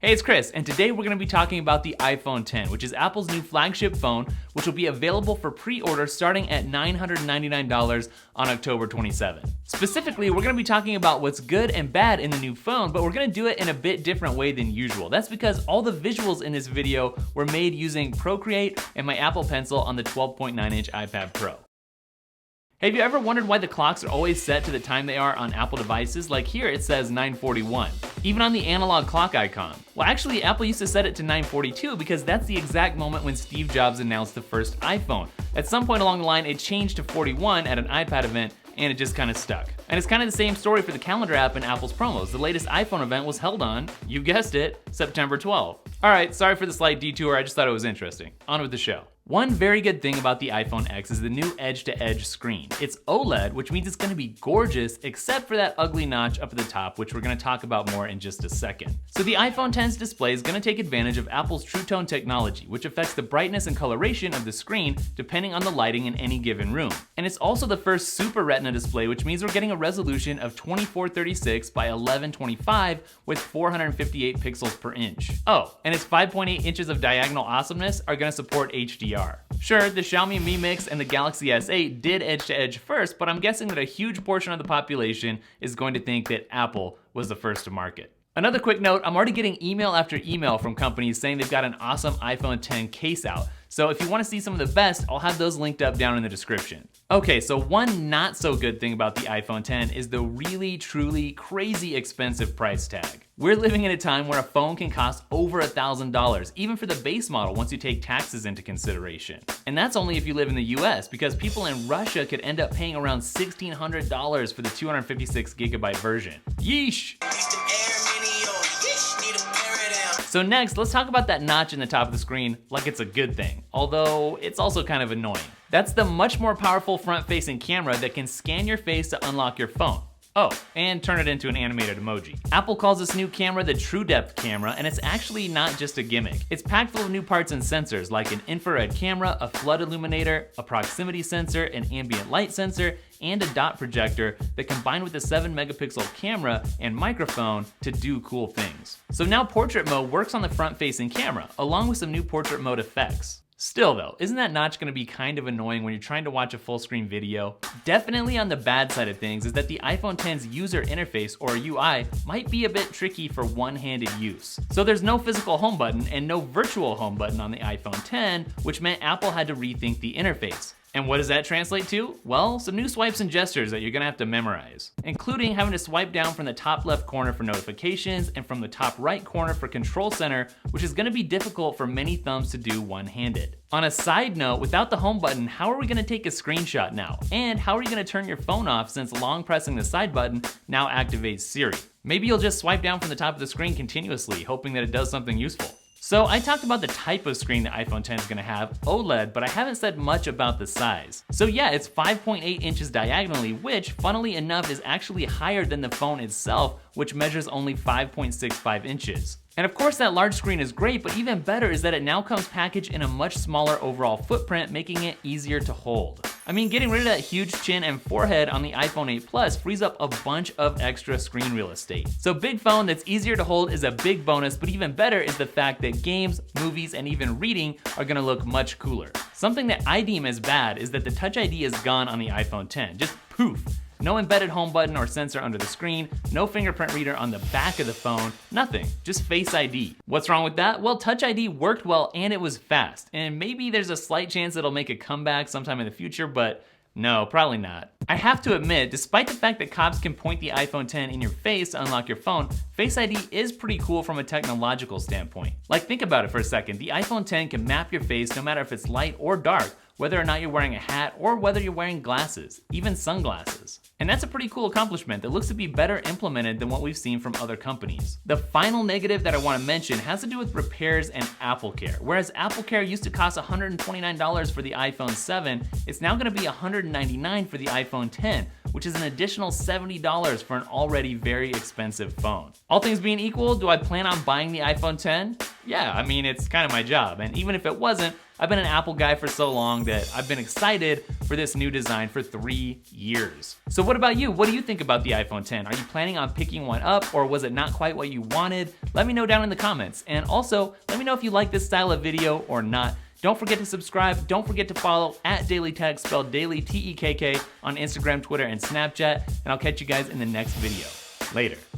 Hey, it's Chris, and today we're going to be talking about the iPhone X, which is Apple's new flagship phone, which will be available for pre-order starting at $999 on October 27th. Specifically, we're going to be talking about what's good and bad in the new phone, but we're going to do it in a bit different way than usual. That's because all the visuals in this video were made using Procreate and my Apple Pencil on the 12.9-inch iPad Pro. Have you ever wondered why the clocks are always set to the time they are on Apple devices? Like here it says 9:41, even on the analog clock icon. Well, actually Apple used to set it to 9:42 because that's the exact moment when Steve Jobs announced the first iPhone. At some point along the line it changed to 41 at an iPad event, and it just kind of stuck. And it's kind of the same story for the calendar app in Apple's promos. The latest iPhone event was held on, you guessed it, September 12th. Alright, sorry for the slight detour, I just thought it was interesting. On with the show. One very good thing about the iPhone X is the new edge-to-edge screen. It's OLED, which means it's gonna be gorgeous, except for that ugly notch up at the top, which we're gonna talk about more in just a second. So the iPhone X's display is gonna take advantage of Apple's True Tone technology, which affects the brightness and coloration of the screen depending on the lighting in any given room. And it's also the first Super Retina display, which means we're getting a resolution of 2436 by 1125 with 458 pixels per inch. Oh, and its 5.8 inches of diagonal awesomeness are gonna support HDR. Sure, the Xiaomi Mi Mix and the Galaxy S8 did edge-to-edge first, but I'm guessing that a huge portion of the population is going to think that Apple was the first to market. Another quick note, I'm already getting email after email from companies saying they've got an awesome iPhone X case out. So if you want to see some of the best, I'll have those linked up down in the description. Okay, so one not so good thing about the iPhone X is the really, truly crazy expensive price tag. We're living in a time where a phone can cost over $1,000, even for the base model once you take taxes into consideration. And that's only if you live in the US, because people in Russia could end up paying around $1,600 for the 256 gigabyte version. Yeesh! So next, let's talk about that notch in the top of the screen like it's a good thing, although it's also kind of annoying. That's the much more powerful front-facing camera that can scan your face to unlock your phone. Oh, and turn it into an animated emoji. Apple calls this new camera the True Depth camera, and it's actually not just a gimmick. It's packed full of new parts and sensors like an infrared camera, a flood illuminator, a proximity sensor, an ambient light sensor, and a dot projector that combine with a 7-megapixel camera and microphone to do cool things. So now portrait mode works on the front-facing camera, along with some new portrait mode effects. Still though, isn't that notch gonna be kind of annoying when you're trying to watch a full screen video? Definitely on the bad side of things is that the iPhone X's user interface, or UI, might be a bit tricky for one-handed use. So there's no physical home button and no virtual home button on the iPhone X, which meant Apple had to rethink the interface. And what does that translate to? Well, some new swipes and gestures that you're gonna have to memorize, including having to swipe down from the top left corner for notifications and from the top right corner for Control Center, which is gonna be difficult for many thumbs to do one-handed. On a side note, without the home button, how are we gonna take a screenshot now? And how are you gonna turn your phone off since long pressing the side button now activates Siri? Maybe you'll just swipe down from the top of the screen continuously, hoping that it does something useful. So I talked about the type of screen the iPhone X is gonna have, OLED, but I haven't said much about the size. So yeah, it's 5.8 inches diagonally, which, funnily enough, is actually higher than the phone itself, which measures only 5.65 inches. And of course that large screen is great, but even better is that it now comes packaged in a much smaller overall footprint, making it easier to hold. I mean, getting rid of that huge chin and forehead on the iPhone 8 Plus frees up a bunch of extra screen real estate. So big phone that's easier to hold is a big bonus, but even better is the fact that games, movies, and even reading are gonna look much cooler. Something that I deem as bad is that the Touch ID is gone on the iPhone X, just poof. No embedded home button or sensor under the screen, no fingerprint reader on the back of the phone, nothing, just Face ID. What's wrong with that? Well, Touch ID worked well and it was fast, and maybe there's a slight chance it'll make a comeback sometime in the future, but no, probably not. I have to admit, despite the fact that cops can point the iPhone X in your face to unlock your phone, Face ID is pretty cool from a technological standpoint. Like, think about it for a second. The iPhone X can map your face no matter if it's light or dark, whether or not you're wearing a hat or whether you're wearing glasses, even sunglasses. And that's a pretty cool accomplishment that looks to be better implemented than what we've seen from other companies. The final negative that I want to mention has to do with repairs and AppleCare. Whereas AppleCare used to cost $129 for the iPhone 7, it's now going to be $199 for the iPhone X, which is an additional $70 for an already very expensive phone. All things being equal, do I plan on buying the iPhone X? Yeah, I mean, it's kind of my job. And even if it wasn't, I've been an Apple guy for so long that I've been excited for this new design for 3 years. So what about you? What do you think about the iPhone 10? Are you planning on picking one up, or was it not quite what you wanted? Let me know down in the comments. And also, let me know if you like this style of video or not. Don't forget to subscribe. Don't forget to follow @DailyTech, spelled Daily Tekk, on Instagram, Twitter, and Snapchat. And I'll catch you guys in the next video. Later.